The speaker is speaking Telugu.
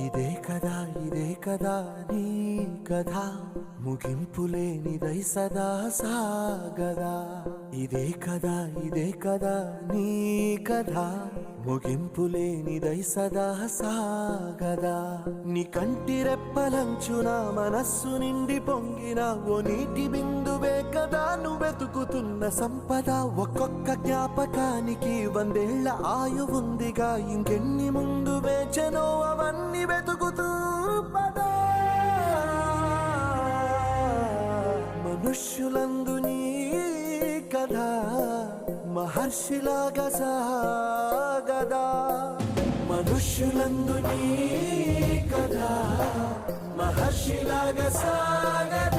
ఇదే కదా నీ కథ ముగింపులేనిదై సదా సాగదా. ఇదే కదా నీ కథ ముగింపులేనిదై సదా సాగదా. నీ కంటి రెప్పలంచున మనస్సు నిండి పొంగిన ఓ నీటి బిందువే కదా నువ్వెతుకుతున్న సంపద. ఒక్కొక్క జ్ఞాపకానికి 100 ఏళ్ల ఆయువుందిగా, ఇంకెన్ని ముందు వేచనో అవన్నీ వెతుకుతూ పదా. మనుష్యులందు నీ కథ మహర్షిలాగా సాగదా. మనుష్యులందు నీ కథ మహర్షిలాగా సాగదా.